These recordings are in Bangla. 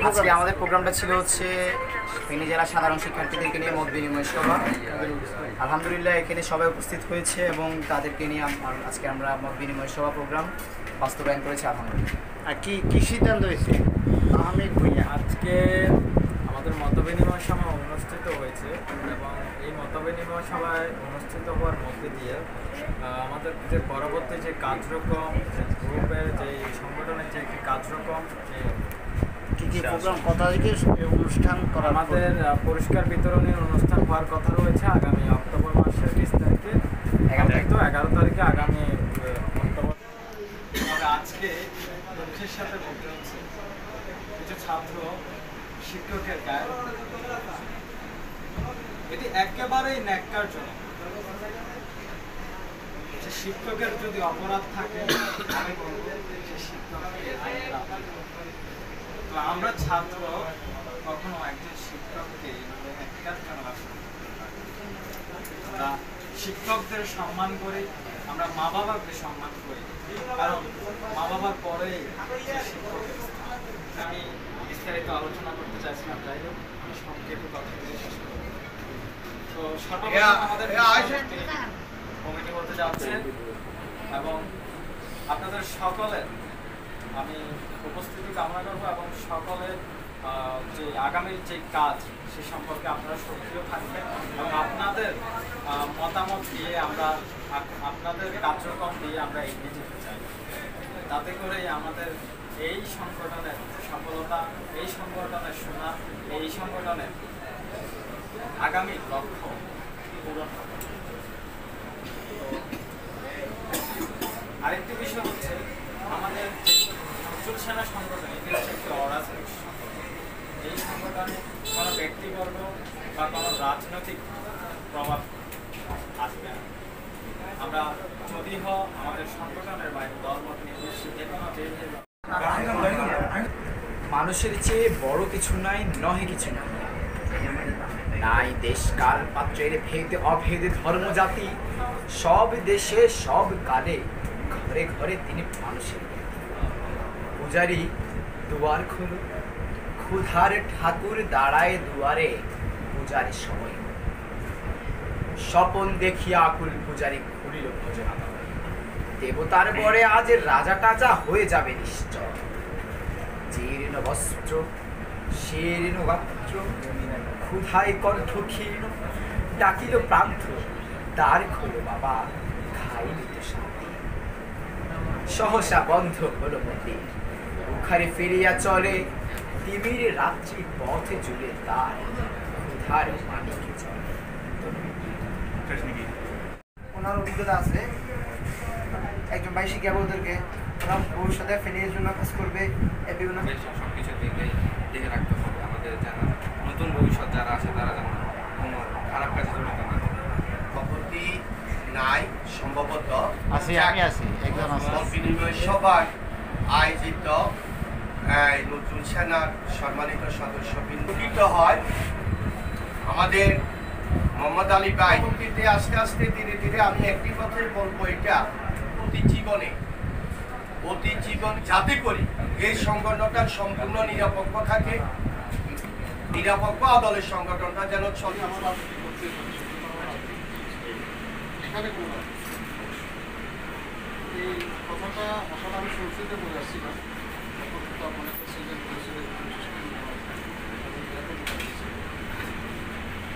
আজকে আমাদের প্রোগ্রামটা ছিল হচ্ছে ফেনী জেলা সাধারণ শিক্ষার্থীদেরকে নিয়ে মত বিনিময় সভা। আলহামদুলিল্লাহ এখানে সবাই উপস্থিত হয়েছে এবং তাদেরকে নিয়ে আজকে আমরা মত বিনিময় সভা প্রোগ্রাম বাস্তবায়ন করেছি আলহামদুলিল্লাহ। আর কি সিদ্ধান্ত হয়েছে আহমেদ ভূঁইয়া? আজকে আমাদের মত বিনিময় সভা অনুষ্ঠিত হয়েছে এবং এই মত বিনিময় সভায় অনুষ্ঠিত হওয়ার মধ্যে দিয়ে আমাদের যে পরবর্তী যে কার্যক্রম, যে গ্রুপের যে সংগঠনের যে কার্যক্রম, কি প্রোগ্রাম কথা অনুষ্ঠান করা, আমাদের পুরস্কার বিতরণের অনুষ্ঠান হওয়ার কথা রয়েছে আগামী অক্টোবর মাসের 20 তারিখে, 11 তারিখে আগামী অক্টোবর। আমরা আজকে দুঃখের সাথে বলতে হচ্ছে কিছু ছাত্র শিক্ষকের গায়ে এটি একেবারেই ন্যাক্কারজনক। যে শিক্ষকের যদি অপরাধ থাকে আমি বলবো যে শিক্ষকের তো আমরা ছাত্র কখনো একজন শিক্ষককে ন্যাক্কারজনক আমরা শিক্ষকদের সম্মান করি, আমরা মা বাবাকে সম্মান করি, কারণ মা বাবার পরে শিক্ষকের স্থান। আমি বিস্তারিত আলোচনা করতে চাইছিলাম, যাই হোক আমি সংক্ষেপে কথা বলে শেষ করব। তো সর্বপ্রথম আমাদের কমিটি হতে যাচ্ছে এবং আপনাদের সকলের আমি উপস্থিতি কামনা করবো এবং সকলের যে আগামীর যে কাজ সে সম্পর্কে আপনারা সক্রিয় থাকবেন এবং আপনাদের মতামত দিয়ে আমরা আপনাদের কার্যক্রম দিয়ে আমরা এগিয়ে যেতে চাই, তাতে করেই আমাদের এই সংগঠনের সফলতা, এই সংগঠনের সুনাম, এই সংগঠনের আগামী লক্ষ্য পূরণ হবে। আরেকটি বিষয় হচ্ছে আমাদের যে নজরুল সেনা সংগঠন, এটি হচ্ছে একটি অরাজনৈতিক সংগঠন। এই সংগঠনে কোনো ব্যক্তিবর্গ বা কোনো রাজনৈতিক প্রভাব আসবে না। আমরা যদি আমাদের সংগঠনের বাইরে দলমত নির্বিশেষে যে কোনো মানুষের চেয়ে বড় কিছু নাই, নহে কিছু নাই, নাই দেশ কাল পাত্রের ভেদ অভেদ ধর্ম জাতি, সব দেশে সব কালে ঘরে ঘরে তিনি মানুষের পূজারি দুয়ার খুলো, ক্ষুধার ঠাকুর দাঁড়ায় দুয়ারে পূজার সময়, স্বপন দেখিয়া আকুল পূজারি খুলিল ভোজনালয়, দেবতার বরে আজ রাজা টাজা হয়ে যাবে নিশ্চয়, জীর্ণ বস্ত্র শীর্ণ গাত্র ক্ষুধায় কণ্ঠ ক্ষীণ, ডাকিল প্রান্ত দ্বার খোলো বাবা খাইলি তো শান্তি, সহসা বন্ধ হলো মন্দির, মুখারে ফিরিয়া চলে তিমির রাত্রি পথে জুড়ে তার ক্ষুধার মানিকে চলে। ওনার অভিজ্ঞতা আছে, একজন ভাই শিক্ষা ওদেরকে ওরা ভবিষ্যতে ফেনীর জন্য কাজ করবে, বিভিন্ন সবকিছু দেখে রাখতে হবে আমাদের, যেন নতুন ভবিষ্যৎ যারা আছে তারা যেন কোনো খারাপ কাজে জড়িত না। খবরটি নাই সম্ভবত আছি, আমি আছি, একজন আছে বিনিময় সভার আয়োজিত নজরুল সেনার সম্মানিত সদস্য বিন্দুকিত হয় আমাদের মোহাম্মদ আলী ভাই। আস্তে আস্তে ধীরে ধীরে আমি একটি কথাই বলবো, এটা প্রতি জীবন যাতে করি এই সংগঠনটা সম্পূর্ণ নিরপেক্ষ থাকে, নিরপেক্ষ আদলের সংগঠনটা যেন চলে। এই কথাটা আসলে আমি সংসদে বলে আসছিলাম,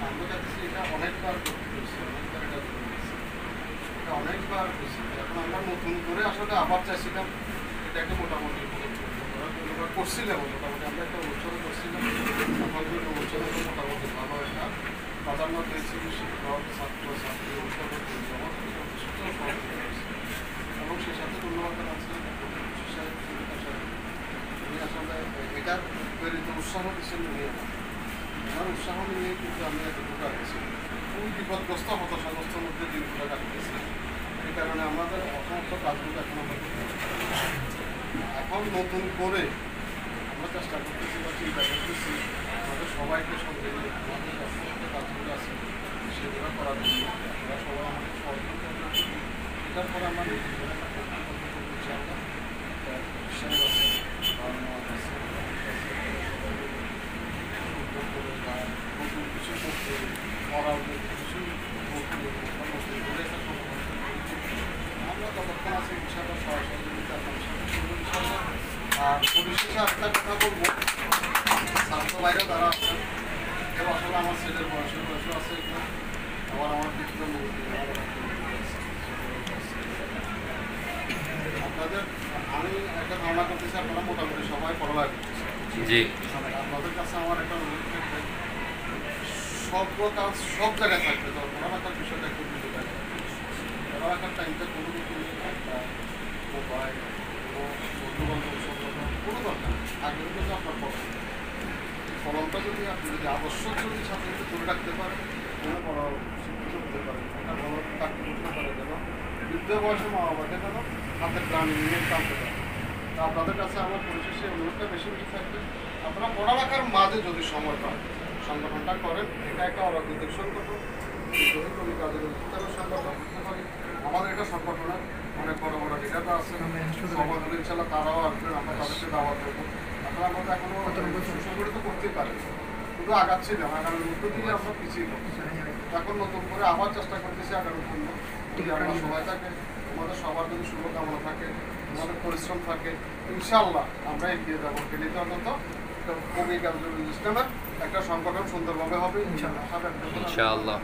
আমরা কাছে এটা অনেকবার অনেকবার এখন আমরা নতুন করে আসলে আবার চাইছিলাম এটাকে মোটামুটি করছিলাম, মোটামুটি আমরা একটা অনুষ্ঠান করছিলাম, অনুষ্ঠানে মোটামুটি ভালো একটা প্রাধান্য দিয়েছি শিক্ষক ছাত্র ছাত্রী অনুষ্ঠানের এবং সেই সাথে ধন্যবাদ আছে উনি আসলে এটার প্রেরিত উৎসাহ দিচ্ছেন নিয়ে, আমার উৎসাহ নিয়ে কিন্তু আমি এতটুকু আছি, খুব বিপদগ্রস্ত হতাশাগ্রস্তের মধ্যে দিনগুলো কাটতেছি। এই কারণে আমাদের অসমস্ত কাজগুলো এখন নতুন করে আমরা চেষ্টা করতেছি বা চিন্তা করতেছি আমাদের সবাইকে সঙ্গে নিয়ে আমাদের অসমস্ত কাজগুলো আছে কাজগুলো করার জন্য আপনারা সবাই আমাকে সহযোগিতা করবেন। এটার পরে আমরা নতুন করে একটা পরিকল্পনা করবো ইনশাআল্লাহ। বিশ্বাস আছে, ধারণা আছে, সুন্দর করে বা নতুন কিছু করতে করার কিছু করতে বা নতুন করে একটা সমাধান করতে আমরা ততক্ষণ আছে ইনশাআল্লাহ সহযোগিতা আপনার সাথে করবো ইনশাআল্লাহ। আর পরিশেষে একটা কথা বলবো, ছাত্র ভাইরা যারা আছেন কেউ আসলে আমার ছেলের বয়সও আছে এগুলো, আবার আমার পিছনে আপনাদের আমি একটা ধারণা করতেছি আপনারা মোটামুটি সবাই পড়ালেখা করতেছেন। জি আপনাদের কাছে আমার একটা অনুরোধ থাকবে, সব কাজ সব জায়গায় থাকবে, তো পড়ালেখার বিষয়টা একটু বুঝে থাকবে। পড়ালেখার টাইমটা কোনো কিছু একটা মোবাইল বন্ধুবান্ধব সংগঠন কোনো দরকার নেই। আগে কিন্তু আপনার পড়া ফলনটা যদি আপনি যদি আবশ্যক যদি ছাত্রীকে ধরে রাখতে পারেন, কোনো বড় শিক্ষিত হতে পারেন, একটা ভালো চাকরি করতে পারে, যেন বৃদ্ধ বয়সে মা বাবাকে যেন হাতের গ্রাম নিয়ে টানতে পারে। তা আপনাদের কাছে আমার পরিশেষে অনুরোধটা বেশি বেশি থাকবে, আপনারা পড়ালেখার মাঝে যদি সময় পান সংগঠনটা করেন। এটা একটা অরাজনৈতিক সংগঠন, কবি কাজী সংগঠন হতে পারে। আমাদের এটা সংগঠনের অনেক বড় বড় লিডাররা আছেন, সমাজ ইনশাল্লাহ তারাও আসবেন, আমরা তাদেরকে দাওয়াত দেবো। আপনারা আমাদের এখনো সুসংগঠিত করতেই পারেন, শুধু আগাচ্ছি না, আগামীর মধ্য দিয়ে আমরা পিছিয়ে পড়ছি। এখন নতুন করে আবার চেষ্টা করতেছি আগামীর জন্য। যদি আমরা সবাই থাকে, আমাদের সবার যদি শুভকামনা থাকে, আমাদের পরিশ্রম থাকে, ইনশাআল্লাহ আমরা এগিয়ে যাবো। ফেলিতে অন্তত কবি কাজী ইসলামের একটা সংগঠন সুন্দরভাবে হবে ইনশাআল্লাহ।